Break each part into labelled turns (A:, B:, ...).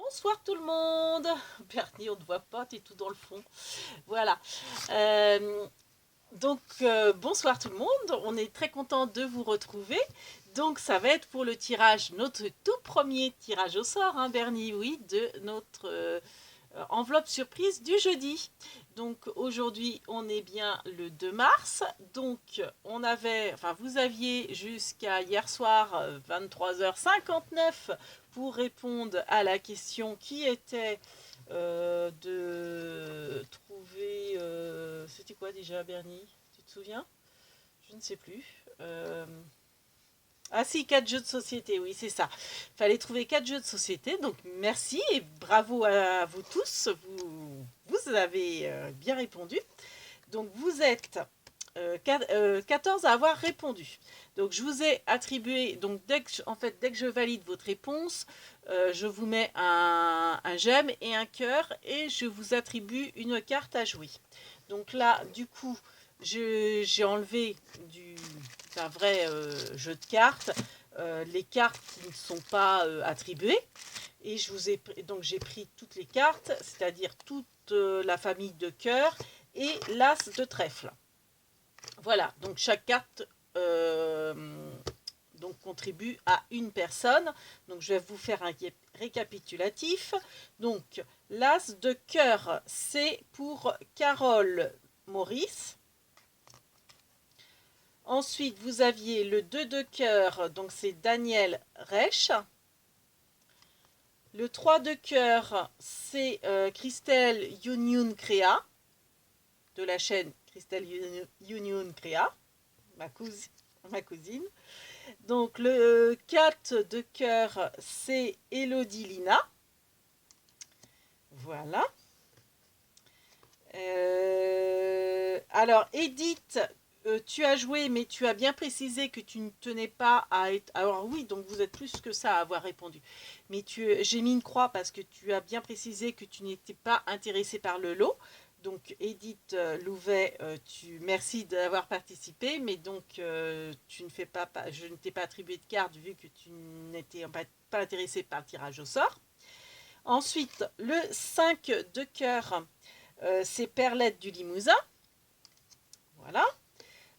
A: Bonsoir tout le monde. Bernie, on ne te voit pas, tu es tout dans le fond. Voilà. Bonsoir tout le monde. On est très content de vous retrouver. Donc, ça va être pour le tirage, notre tout premier tirage au sort, hein, Bernie, oui, de notre enveloppe surprise du jeudi. Donc, aujourd'hui, on est bien le 2 mars. Donc, vous aviez jusqu'à hier soir, 23h59, pour répondre à la question qui était de trouver... c'était quoi déjà, Bernie? Tu te souviens? Je ne sais plus. Ah si, 4 jeux de société, oui, c'est ça. Il fallait trouver 4 jeux de société, donc merci et bravo à vous tous. Vous avez bien répondu. Donc vous êtes 14 à avoir répondu. Donc je vous ai attribué, donc dès que je valide votre réponse, je vous mets un j'aime et un cœur et je vous attribue une carte à jouer. Donc là, du coup, j'ai enlevé d'un vrai jeu de cartes les cartes qui ne sont pas attribuées et donc j'ai pris toutes les cartes, c'est-à-dire toute la famille de cœur et l'as de trèfle. Voilà, donc chaque carte contribue à une personne. Donc je vais vous faire un récapitulatif. Donc l'as de cœur, c'est pour Carole Maurice. Ensuite, vous aviez le 2 de cœur, donc c'est Daniel Reich. Le 3 de cœur, c'est Christelle Union Créa, de la chaîne Christelle Union Créa, ma cousine. Donc le 4 de cœur, c'est Elodie Lina. Voilà. Alors, Edith, tu as joué, mais tu as bien précisé que tu ne tenais pas à être... Alors oui, donc vous êtes plus que ça à avoir répondu. Mais j'ai mis une croix parce que tu as bien précisé que tu n'étais pas intéressé par le lot. Donc Edith Louvet, merci d'avoir participé, mais donc je ne t'ai pas attribué de carte vu que tu n'étais pas intéressé par le tirage au sort. Ensuite, le 5 de cœur, c'est Perlette du Limousin. Voilà.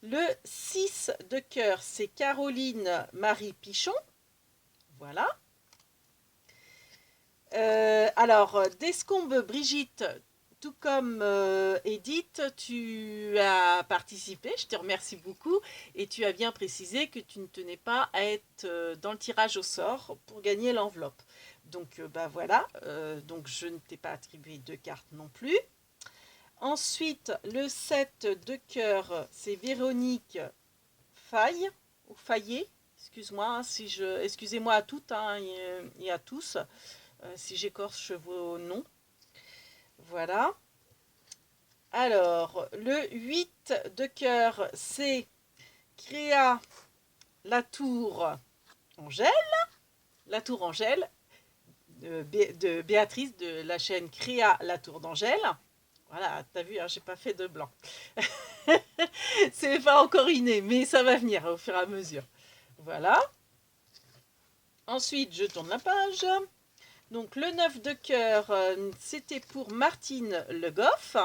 A: Le 6 de cœur, c'est Caroline Marie Pichon. Voilà. Alors, Descombes Brigitte, tout comme Edith, tu as participé, je te remercie beaucoup, et tu as bien précisé que tu ne tenais pas à être dans le tirage au sort pour gagner l'enveloppe. Donc, voilà, donc je ne t'ai pas attribué de cartes non plus. Ensuite, le 7 de cœur, c'est Véronique Faye, ou Fayet, excuse-moi, excusez-moi à toutes hein, et à tous, si j'écorche vos noms. Voilà. Alors, le 8 de cœur, c'est Créa Latour Angèle. Latour Angèle, de Béatrice de la chaîne Créa Latour d'Angèle. Voilà, t'as vu, hein, j'ai pas fait de blanc. C'est pas encore inné, mais ça va venir au fur et à mesure. Voilà. Ensuite, je tourne la page. Donc, le 9 de cœur, c'était pour Martine Le Goff.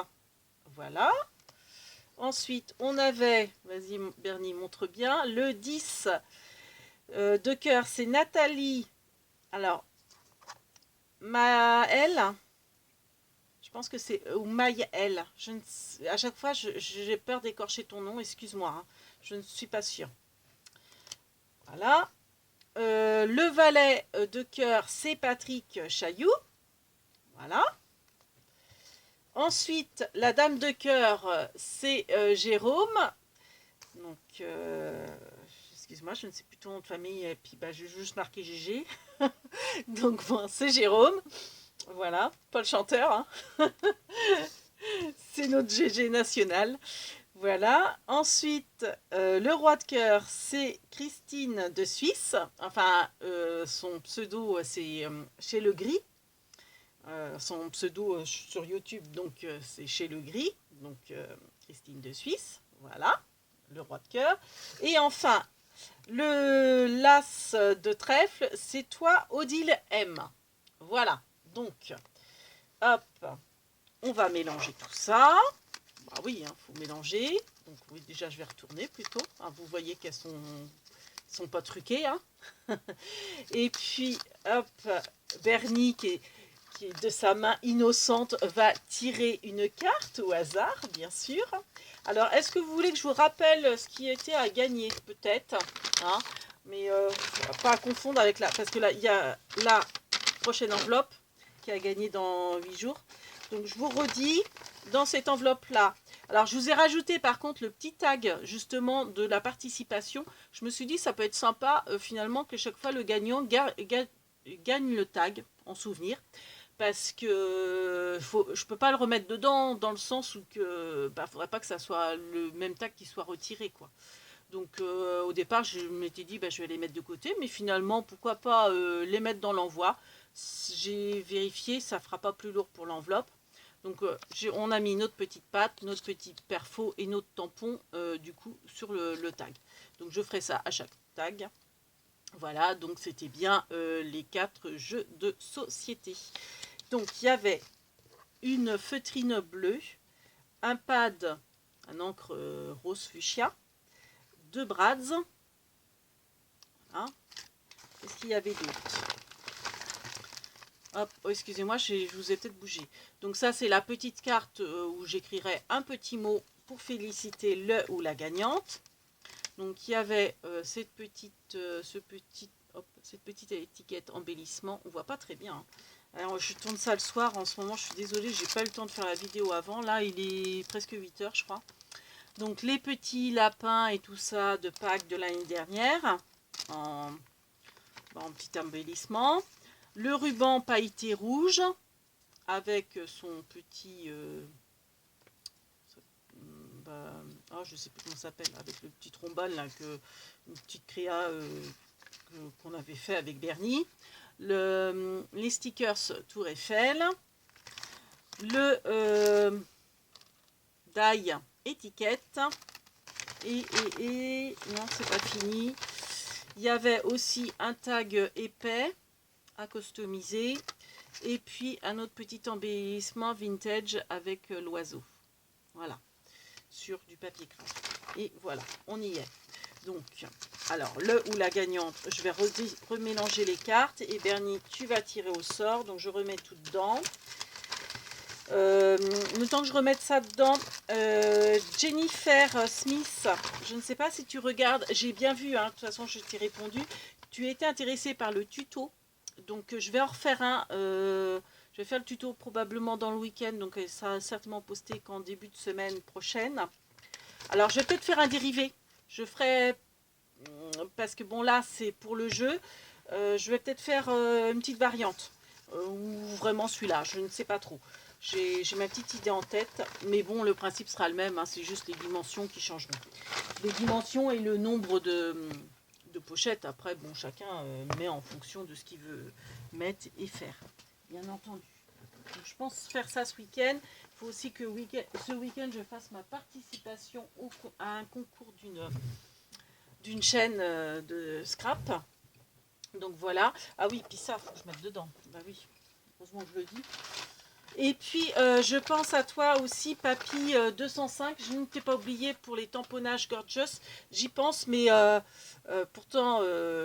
A: Voilà. Ensuite, on avait, vas-y Bernie, montre bien, le 10 de cœur, c'est Nathalie. Alors, Maëlle, je pense que c'est, ou Maëlle. À chaque fois, j'ai peur d'écorcher ton nom, excuse-moi, hein, je ne suis pas sûre. Voilà. Le valet de cœur, c'est Patrick Chailloux. Voilà. Ensuite, la dame de cœur, c'est Jérôme. Donc, excuse-moi, je ne sais plus ton nom de famille. Et puis, je vais juste marquer GG. Donc, bon, c'est Jérôme. Voilà, pas le chanteur. Hein. C'est notre GG national. Voilà. Ensuite, le roi de cœur, c'est Christine de Suisse. Enfin, son pseudo, c'est Chez le Gris. Son pseudo sur YouTube, donc c'est Chez le Gris. Donc, Christine de Suisse. Voilà. Le roi de cœur. Et enfin, le l'as de trèfle, c'est toi, Odile M. Voilà. Donc, hop, on va mélanger tout ça. Bah oui, il faut mélanger. Donc oui, déjà je vais retourner plutôt. Hein, vous voyez qu'elles sont pas truquées. Hein. Et puis, hop, Bernie qui de sa main innocente va tirer une carte au hasard, bien sûr. Alors, est-ce que vous voulez que je vous rappelle ce qui était à gagner? Peut-être, hein, mais pas à confondre avec la... Parce que là, il y a la prochaine enveloppe qui a gagné dans 8 jours. Donc, je vous redis, dans cette enveloppe-là, alors je vous ai rajouté par contre le petit tag justement de la participation. Je me suis dit ça peut être sympa finalement que chaque fois le gagnant gagne le tag en souvenir. Parce que je peux pas le remettre dedans dans le sens où que faudrait pas que ça soit le même tag qui soit retiré quoi. Donc au départ je m'étais dit je vais les mettre de côté, mais finalement pourquoi pas les mettre dans l'envoi. J'ai vérifié, ça fera pas plus lourd pour l'enveloppe. Donc on a mis notre petite patte, notre petit perfo et notre tampon du coup sur le tag. Donc je ferai ça à chaque tag. Voilà, donc c'était bien les 4 jeux de société. Donc il y avait une feutrine bleue, un pad, un encre rose fuchsia, 2 brads. Voilà. Qu'est-ce qu'il y avait d'autre? Hop, oh, excusez-moi, je vous ai peut-être bougé. Donc ça, c'est la petite carte où j'écrirai un petit mot pour féliciter le ou la gagnante. Donc il y avait cette petite étiquette embellissement. On voit pas très bien. Hein. Alors je tourne ça le soir. En ce moment, je suis désolée, j'ai pas eu le temps de faire la vidéo avant. Là, il est presque 8 h, je crois. Donc les petits lapins et tout ça de Pâques de l'année dernière en petit embellissement. Le ruban pailleté rouge avec son petit... je sais plus comment ça s'appelle, avec le petit trombone, là, une petite créa qu'on avait fait avec Bernie. Les stickers Tour Eiffel. Le die étiquette. Et non, c'est pas fini. Il y avait aussi un tag épais à customiser et puis un autre petit embellissement vintage avec l'oiseau, voilà, sur du papier craft. Et voilà, on y est. Donc alors le ou la gagnante, je vais remélanger les cartes et Bernie, tu vas tirer au sort. Donc je remets tout dedans. Le temps que je remette ça dedans, Jennifer Smith, je ne sais pas si tu regardes, j'ai bien vu, hein, de toute façon je t'ai répondu, tu étais intéressée par le tuto. Donc je vais en refaire un, je vais faire le tuto probablement dans le week-end, donc ça sera certainement posté qu'en début de semaine prochaine. Alors je vais peut-être faire un dérivé, je ferai, parce que bon là c'est pour le jeu, je vais peut-être faire une petite variante, ou vraiment celui-là, je ne sais pas trop. J'ai ma petite idée en tête, mais bon le principe sera le même, hein, c'est juste les dimensions qui changeront. Les dimensions et le nombre de pochettes, après bon chacun met en fonction de ce qu'il veut mettre et faire, bien entendu. Donc, je pense faire ça ce week-end. Il faut aussi que ce week-end je fasse ma participation à un concours d'une chaîne de scrap. Donc voilà. Ah oui, puis ça, faut que je mette dedans. Bah oui, heureusement que je le dis. Et puis, je pense à toi aussi, Papy 205. Je ne t'ai pas oublié pour les tamponnages Gorgeous. J'y pense, mais pourtant,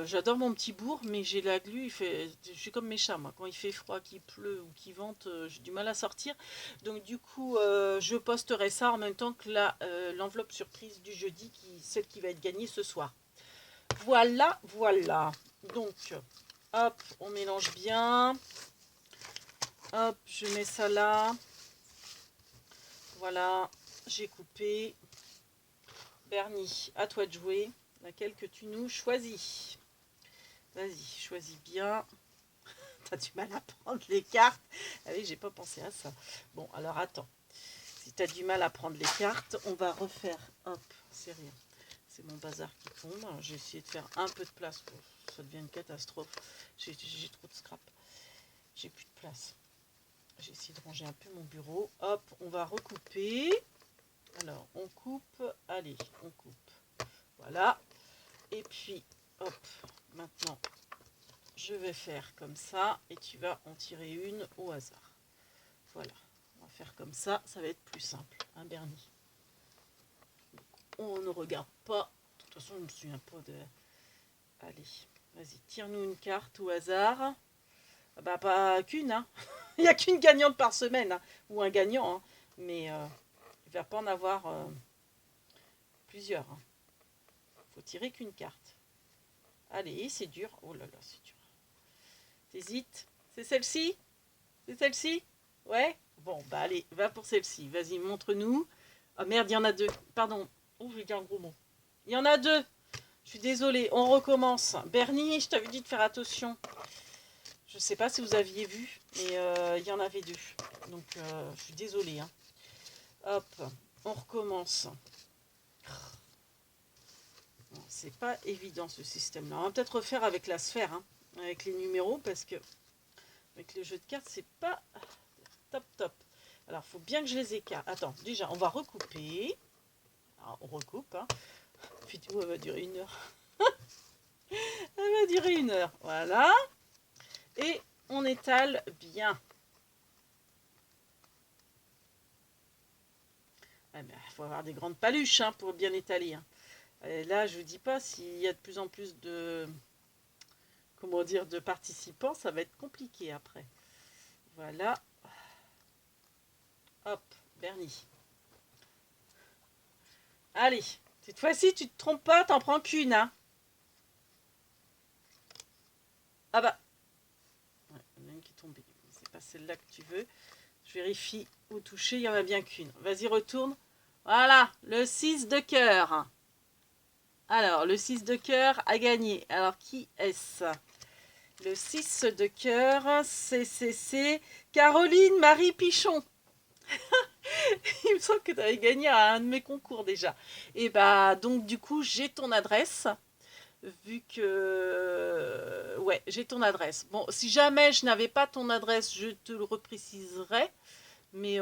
A: j'adore mon petit bourg, mais j'ai la glu. Je suis comme mes chats, moi. Quand il fait froid, qu'il pleut ou qu'il vente, j'ai du mal à sortir. Donc, du coup, je posterai ça en même temps que l'enveloppe surprise du jeudi, celle qui va être gagnée ce soir. Voilà, voilà. Donc, hop, on mélange bien. Hop, je mets ça là. Voilà, j'ai coupé. Bernie, à toi de jouer. Laquelle que tu nous choisis? Vas-y, choisis bien. T'as du mal à prendre les cartes. Ah oui, j'ai pas pensé à ça. Bon, alors attends. Si t'as du mal à prendre les cartes, on va refaire. Hop, c'est rien. C'est mon bazar qui tombe. J'ai essayé de faire un peu de place pour que ça devienne une catastrophe. J'ai trop de scrap. J'ai plus de place. J'ai essayé de ranger un peu mon bureau. Hop, on va recouper. Alors, on coupe. Allez, on coupe. Voilà. Et puis, hop, maintenant, je vais faire comme ça et tu vas en tirer une au hasard. Voilà, on va faire comme ça, ça va être plus simple, hein Bernie. On ne regarde pas, de toute façon je ne me souviens pas de... Allez, vas-y, tire-nous une carte au hasard. Ah bah pas qu'une, hein. Il n'y a qu'une gagnante par semaine, hein, ou un gagnant, hein. Mais il ne va pas en avoir plusieurs. Hein. Faut tirer qu'une carte. Allez, c'est dur. Oh là là, c'est dur. T'hésites? C'est celle-ci? C'est celle-ci? Ouais? Bon, bah allez, va pour celle-ci. Vas-y, montre-nous. Ah merde, il y en a deux. Pardon. Oh, je vais dire un gros mot. Il y en a deux. Je suis désolée, on recommence. Bernie, je t'avais dit de faire attention. Je ne sais pas si vous aviez vu, mais il y en avait deux. Donc, je suis désolée. Hein. Hop, on recommence. Bon, c'est pas évident ce système-là. On va peut-être refaire avec la sphère, hein, avec les numéros, parce que avec le jeu de cartes, c'est pas top top. Alors, il faut bien que je les écarte. Attends, déjà, on va recouper. Alors, on recoupe. Hein. La vidéo, elle va durer 1 heure. Elle va durer 1 heure. Voilà. Et on étale bien. Il faut avoir des grandes paluches hein, pour bien étaler. Hein. Et là, je ne vous dis pas, s'il y a de plus en plus de, comment dire, de participants, ça va être compliqué après. Voilà. Hop, Bernie. Allez, cette fois-ci, tu ne te trompes pas, t'en prends qu'une. Hein. Ah bah. Ouais, il y en a une qui est tombée. C'est pas celle-là que tu veux. Je vérifie au toucher, il n'y en a bien qu'une. Vas-y, retourne. Voilà, le 6 de cœur. Alors, le 6 de cœur a gagné. Alors, qui est-ce? Le 6 de cœur, c'est Caroline Marie Pichon. Il me semble que tu avais gagné à un de mes concours déjà. Et bah, donc, du coup, j'ai ton adresse. Vu que... Ouais, j'ai ton adresse. Bon, si jamais je n'avais pas ton adresse, je te le repréciserai. Mais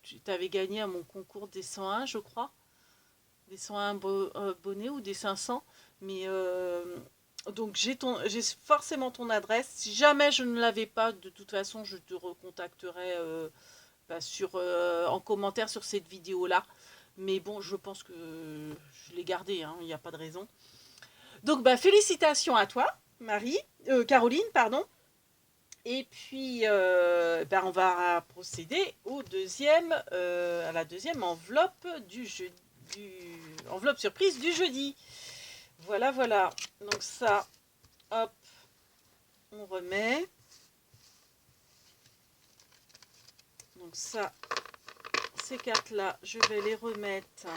A: tu avais gagné à mon concours des 101, je crois. Des 101 bonnets ou des 500. Mais donc j'ai forcément ton adresse. Si jamais je ne l'avais pas, de toute façon, je te recontacterai en commentaire sur cette vidéo-là. Mais bon, je pense que je l'ai gardé, hein, il n'y a pas de raison. Donc, bah, félicitations à toi, Caroline, pardon. Et puis, ben, on va procéder à la deuxième enveloppe enveloppe surprise du jeudi. Voilà, voilà. Donc ça, hop, on remet. Donc ça, ces cartes-là, je vais les remettre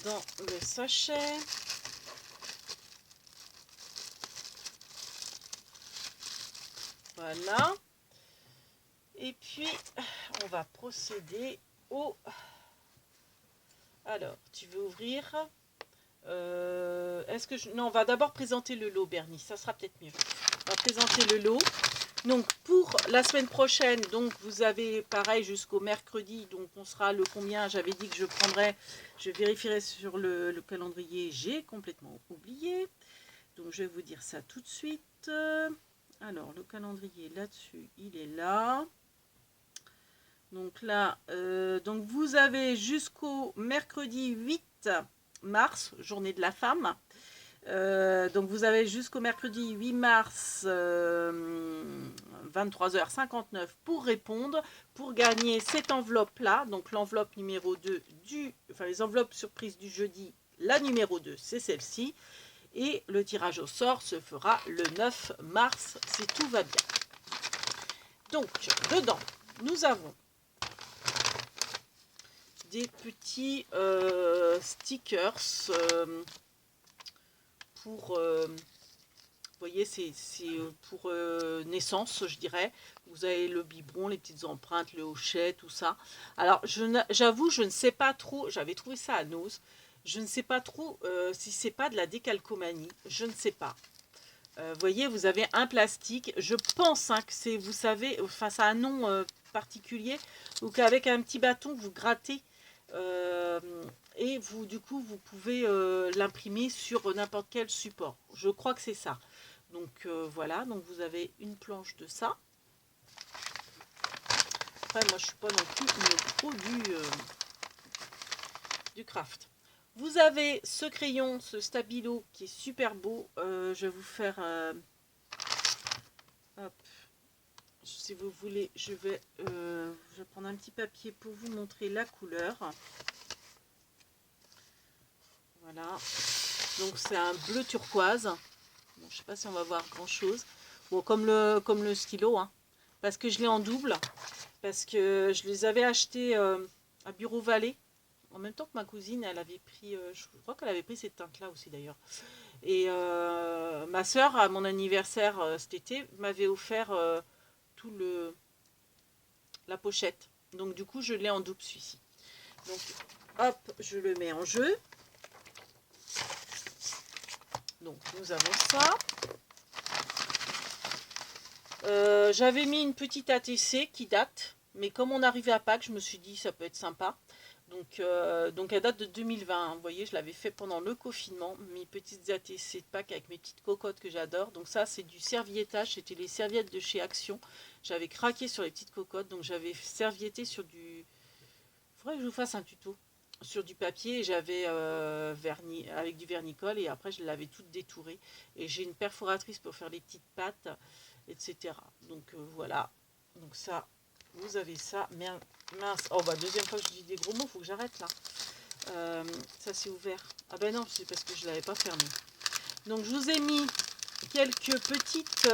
A: dans le sachet. Voilà. Et puis, on va procéder au... Alors, tu veux ouvrir est-ce que je... Non, on va d'abord présenter le lot, Bernie. Ça sera peut-être mieux. On va présenter le lot. Donc, pour la semaine prochaine, donc vous avez pareil jusqu'au mercredi. Donc, on sera le combien? J'avais dit que je prendrais... Je vérifierai sur le calendrier. J'ai complètement oublié. Donc, je vais vous dire ça tout de suite. Alors, le calendrier là-dessus, il est là. Donc là, donc vous avez jusqu'au mercredi 8 mars, journée de la femme. Donc vous avez jusqu'au mercredi 8 mars, 23h59 pour répondre, pour gagner cette enveloppe-là. Donc l'enveloppe numéro 2 les enveloppes surprises du jeudi, la numéro 2, c'est celle-ci. Et le tirage au sort se fera le 9 mars, si tout va bien. Donc, dedans, nous avons des petits stickers pour, vous voyez, c'est pour naissance, je dirais. Vous avez le biberon, les petites empreintes, le hochet, tout ça. Alors, j'avoue, je ne sais pas trop, j'avais trouvé ça à Nose. Je ne sais pas trop si c'est pas de la décalcomanie, je ne sais pas. Vous voyez, vous avez un plastique. Je pense hein, que c'est, vous savez, enfin, ça a un nom particulier. Ou qu'avec un petit bâton, vous grattez et vous, du coup, vous pouvez l'imprimer sur n'importe quel support. Je crois que c'est ça. Donc voilà, donc vous avez une planche de ça. Après, moi, je suis pas non plus une pro du craft. Vous avez ce crayon, ce stabilo qui est super beau. Je vais vous faire... hop, si vous voulez, je vais prendre un petit papier pour vous montrer la couleur. Voilà. Donc c'est un bleu turquoise. Bon, je sais pas si on va voir grand chose. Bon, comme le stylo, hein. Parce que je l'ai en double. Parce que je les avais achetés à Bureau Vallée. En même temps que ma cousine, elle avait pris, je crois qu'elle avait pris cette teinte-là aussi d'ailleurs. Et ma soeur, à mon anniversaire cet été, m'avait offert tout la pochette. Donc du coup, je l'ai en double celui-ci. Donc hop, je le mets en jeu. Donc nous avons ça. J'avais mis une petite ATC qui date, mais comme on arrivait à Pâques, je me suis dit ça peut être sympa. Donc elle date de 2020, hein. Vous voyez, je l'avais fait pendant le confinement, mes petites ATC de Pâques avec mes petites cocottes que j'adore. Donc ça, c'est du serviettage, c'était les serviettes de chez Action. J'avais craqué sur les petites cocottes, donc j'avais servietté sur du... Il faudrait que je vous fasse un tuto. Sur du papier, et j'avais verni avec du vernicole, et après je l'avais toute détourée. Et j'ai une perforatrice pour faire les petites pattes, etc. Donc voilà, donc ça, vous avez ça. Mince, oh bah deuxième fois que je dis des gros mots, faut que j'arrête là. Ça c'est ouvert. Ah ben non, c'est parce que je l'avais pas fermé. Donc je vous ai mis quelques petites,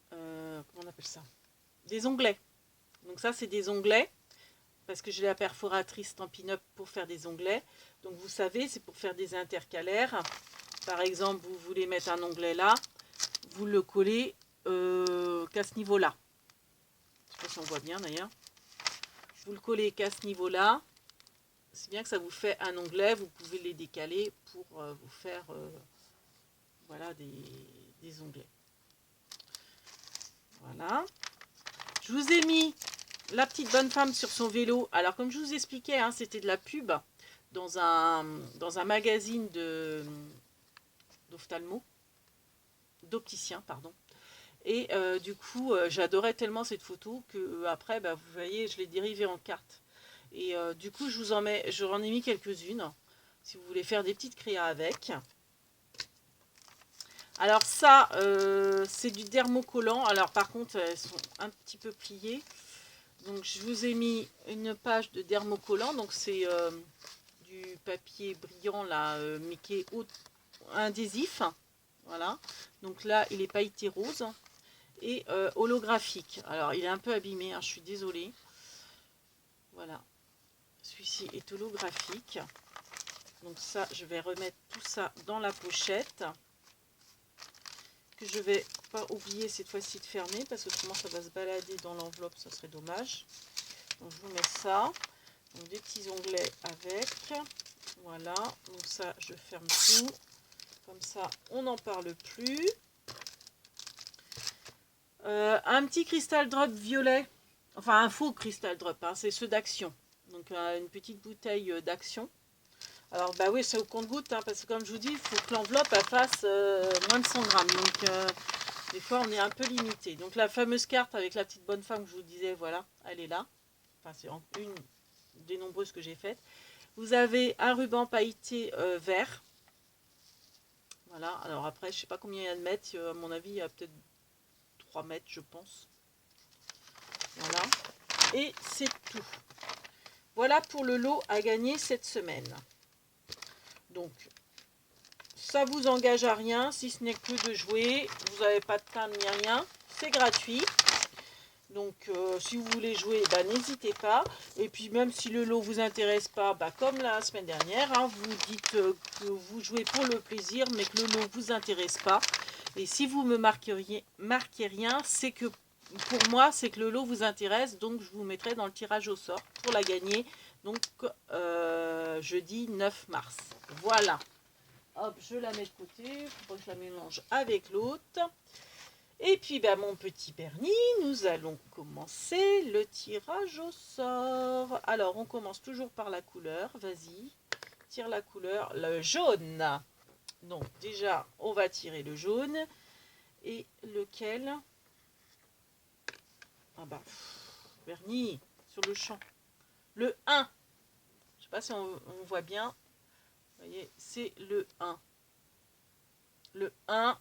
A: comment on appelle ça, des onglets. Donc ça c'est des onglets, parce que j'ai la perforatrice Stampin' Up pour faire des onglets. Donc vous savez, c'est pour faire des intercalaires. Par exemple, vous voulez mettre un onglet là, vous le collez qu'à ce niveau-là. Je ne sais pas si on voit bien d'ailleurs. Vous le collez qu'à ce niveau-là. C'est bien que ça vous fait un onglet. Vous pouvez les décaler pour vous faire voilà, des onglets. Voilà. Je vous ai mis la petite bonne femme sur son vélo. Alors comme je vous expliquais, hein, c'était de la pub dans un magazine d'ophtalmo, d'opticien, pardon. Et du coup, j'adorais tellement cette photo que après, bah, vous voyez, je l'ai dérivée en carte. Et du coup, j'en ai mis quelques-unes, si vous voulez faire des petites créas avec. Alors ça, c'est du dermocollant. Alors par contre, elles sont un petit peu pliées. Donc je vous ai mis une page de dermocollant. Donc c'est du papier brillant là, mais qui est adhésif. Voilà. Donc là, il est pailleté rose. Et holographique. Alors il est un peu abîmé, hein, je suis désolée. Voilà, celui-ci est holographique. Donc ça, je vais remettre tout ça dans la pochette, que je vais pas oublier cette fois-ci de fermer, parce que autrement ça va se balader dans l'enveloppe, ça serait dommage. Donc je vous mets ça, donc des petits onglets avec, voilà. Donc ça, je ferme tout, comme ça on n'en parle plus. Un petit cristal drop violet, enfin un faux cristal drop, hein, c'est ceux d'Action. Donc une petite bouteille d'Action. Alors bah oui, c'est au compte-gouttes, hein, parce que comme je vous dis, il faut que l'enveloppe fasse moins de 100 grammes. Donc des fois on est un peu limité. Donc la fameuse carte avec la petite bonne femme que je vous disais, voilà, elle est là. Enfin c'est une des nombreuses que j'ai faites. Vous avez un ruban pailleté vert. Voilà, alors après je sais pas combien il y a de mètres, à mon avis il y a peut-être 3 mètres je pense. Voilà, et c'est tout. Voilà pour le lot à gagner cette semaine. Donc, ça vous engage à rien, si ce n'est que de jouer. Vous n'avez pas de teinte ni rien, c'est gratuit. Donc, si vous voulez jouer, bah, n'hésitez pas. Et puis, même si le lot vous intéresse pas, bah, comme la semaine dernière, hein, vous dites que vous jouez pour le plaisir, mais que le lot vous intéresse pas. Et si vous me marquez rien, c'est que pour moi, c'est que le lot vous intéresse, donc je vous mettrai dans le tirage au sort pour la gagner, donc jeudi 9 mars. Voilà. Hop, je la mets de côté, il faut pas que je la mélange avec l'autre. Et puis, bah, mon petit Bernie, nous allons commencer le tirage au sort. Alors, on commence toujours par la couleur. Vas-y, tire la couleur, le jaune. Donc, déjà, on va tirer le jaune. Et lequel? Ah bah, Bernie, sur le champ. Le 1. Je sais pas si on voit bien. Vous voyez, c'est le 1. Le 1.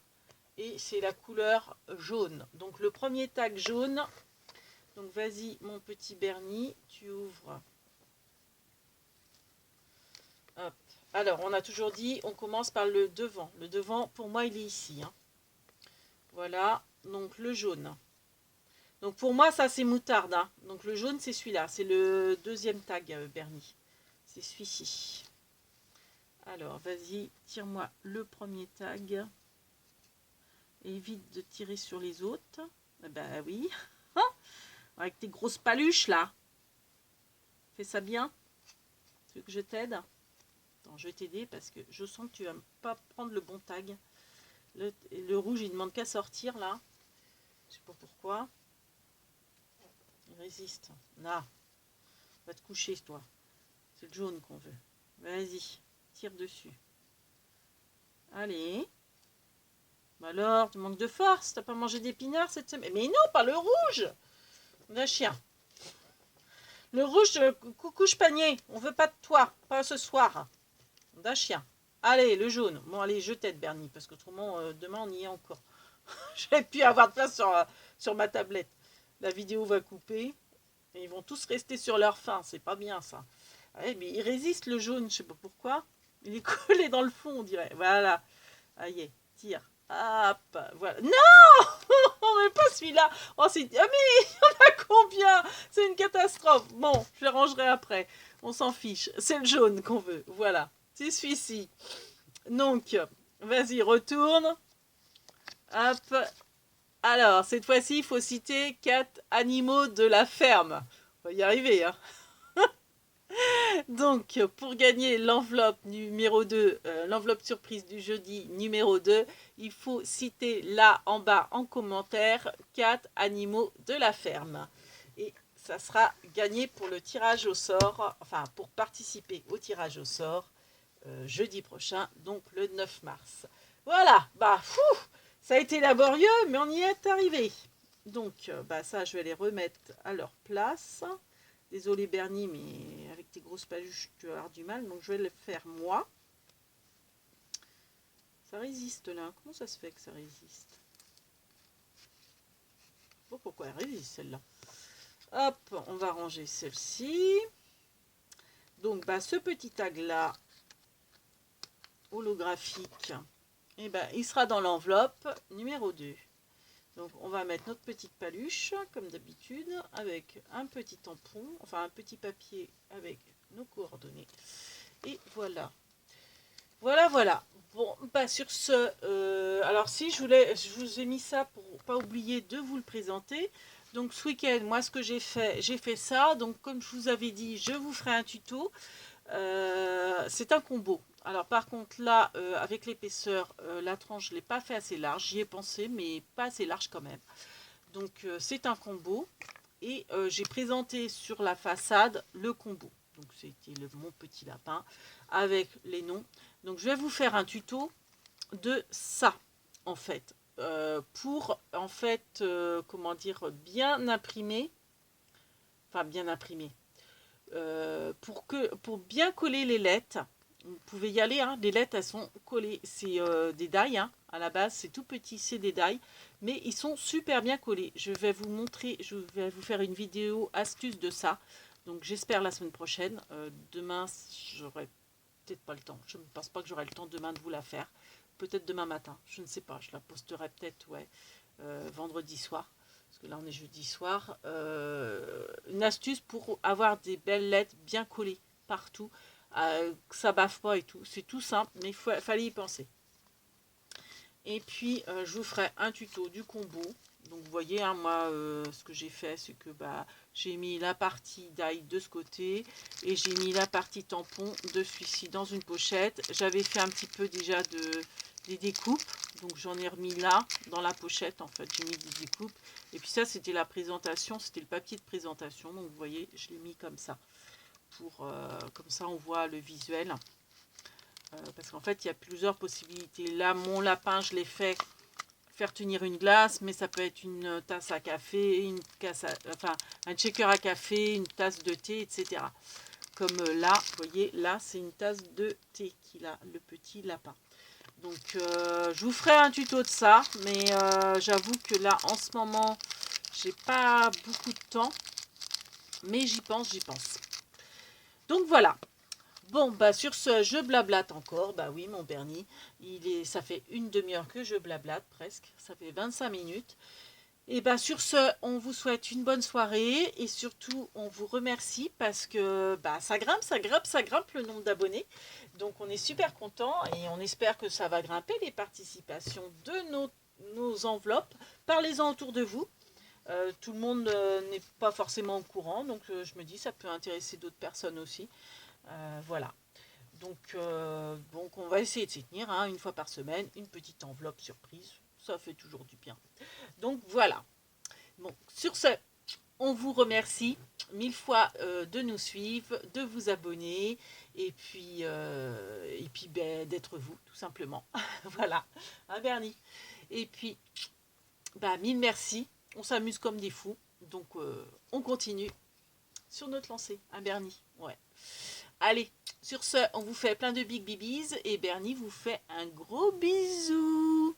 A: Et c'est la couleur jaune. Donc le premier tag jaune. Donc vas-y mon petit Bernie, tu ouvres. Hop. Alors on a toujours dit, on commence par le devant. Le devant pour moi il est ici. Hein. Voilà, donc le jaune. Donc pour moi ça c'est moutarde. Hein. Donc le jaune c'est celui-là. C'est le deuxième tag Bernie. C'est celui-ci. Alors vas-y, tire-moi le premier tag. Évite de tirer sur les autres. Ben oui. Avec tes grosses paluches là. Fais ça bien. Tu veux que je t'aide? Attends, je vais t'aider parce que je sens que tu vas pas prendre le bon tag. Le rouge, il demande qu'à sortir là. Je sais pas pourquoi. Il résiste. Là. Va te coucher toi. C'est le jaune qu'on veut. Vas-y. Tire dessus. Allez. Alors, tu manques de force. T'as pas mangé d'épinards cette semaine? Mais non, pas le rouge. D'un chien. Le rouge, coucouche panier. On veut pas de toi. Pas ce soir. D'un chien. Allez, le jaune. Bon, allez, je t'aide, Bernie. Parce qu'autrement, demain, on y est encore. J'aurais pu avoir de place sur ma tablette. La vidéo va couper. Et ils vont tous rester sur leur faim. C'est pas bien, ça. Ouais, mais il résiste, le jaune. Je sais pas pourquoi. Il est collé dans le fond, on dirait. Voilà. Allez, tire. Hop, voilà. Non. Mais pas celui-là. Oh, c'est... Ah, mais il y en a combien? C'est une catastrophe. Bon, je les rangerai après. On s'en fiche. C'est le jaune qu'on veut. Voilà. C'est celui-ci. Donc, vas-y, retourne. Hop. Alors, cette fois-ci, il faut citer 4 animaux de la ferme. On va y arriver, hein. Donc, pour gagner l'enveloppe numéro 2, l'enveloppe surprise du jeudi numéro 2, il faut citer là en bas en commentaire 4 animaux de la ferme. Et ça sera gagné pour le tirage au sort, enfin pour participer au tirage au sort jeudi prochain, donc le 9 mars. Voilà, bah, ça a été laborieux, mais on y est arrivé. Donc, bah, ça, je vais les remettre à leur place. Désolé Bernie, mais avec tes grosses paluches, tu vas avoir du mal. Donc je vais le faire moi. Ça résiste là. Comment ça se fait que ça résiste? Bon, pourquoi elle résiste celle-là? Hop, on va ranger celle-ci. Donc bah, ce petit tag là, holographique, et ben, il sera dans l'enveloppe numéro 2. Donc on va mettre notre petite paluche, comme d'habitude, avec un petit tampon, enfin un petit papier avec nos coordonnées. Et voilà. Voilà. Bon, bah sur ce, alors si je vous ai mis ça pour pas oublier de vous le présenter. Donc ce week-end, moi ce que j'ai fait ça. Donc comme je vous avais dit, je vous ferai un tuto. C'est un combo. Alors par contre là, avec l'épaisseur, la tranche, je ne l'ai pas fait assez large. J'y ai pensé, mais pas assez large quand même. Donc c'est un combo. Et j'ai présenté sur la façade le combo. Donc c'était mon petit lapin avec les noms. Donc je vais vous faire un tuto de ça en fait. Pour en fait, comment dire, bien imprimer. Enfin bien imprimer. Pour bien coller les lettres, vous pouvez y aller, hein, les lettres elles sont collées, c'est des die, hein, à la base c'est tout petit, c'est des die, mais ils sont super bien collés. Je vais vous montrer, je vais vous faire une vidéo astuce de ça, donc j'espère la semaine prochaine. Demain j'aurai peut-être pas le temps, je ne pense pas que j'aurai le temps demain de vous la faire, peut-être demain matin, je ne sais pas, je la posterai peut-être vendredi soir. Parce que là on est jeudi soir, une astuce pour avoir des belles lettres bien collées partout, que ça baffe pas et tout. C'est tout simple, mais il fallait y penser. Et puis je vous ferai un tuto du combo. Donc vous voyez, hein, moi ce que j'ai fait, c'est que bah, j'ai mis la partie die de ce côté et j'ai mis la partie tampon de celui-ci dans une pochette. J'avais fait un petit peu déjà des découpes, Donc j'en ai remis là, dans la pochette en fait, j'ai mis des découpes. Et puis ça c'était la présentation, c'était le papier de présentation. Donc vous voyez, je l'ai mis comme ça. Comme ça on voit le visuel. Parce qu'en fait il y a plusieurs possibilités. Là mon lapin je l'ai fait faire tenir une glace, mais ça peut être une tasse à café, enfin un shaker à café, une tasse de thé, etc. Comme là, vous voyez, là c'est une tasse de thé qu'il a, le petit lapin. Donc je vous ferai un tuto de ça, mais j'avoue que là en ce moment j'ai pas beaucoup de temps, mais j'y pense, j'y pense. Donc voilà. Bon bah sur ce je blablate encore, bah oui mon Bernie, ça fait une demi-heure que je blablate presque, ça fait 25 minutes. Et bah sur ce on vous souhaite une bonne soirée et surtout on vous remercie parce que bah ça grimpe, ça grimpe, ça grimpe le nombre d'abonnés. Donc on est super content et on espère que ça va grimper les participations de nos enveloppes. Parlez-en autour de vous. Tout le monde n'est pas forcément au courant, donc je me dis ça peut intéresser d'autres personnes aussi. Voilà. Donc on va essayer de s'y tenir, hein, une fois par semaine, une petite enveloppe surprise, ça fait toujours du bien. Donc voilà. Bon, sur ce, on vous remercie 1000 fois de nous suivre, de vous abonner et puis ben, d'être vous, tout simplement. Voilà, hein, Bernie. Et puis, bah, 1000 merci. On s'amuse comme des fous. Donc, on continue sur notre lancée, hein, Bernie. Ouais. Allez, sur ce, on vous fait plein de big bibis et Bernie vous fait un gros bisou.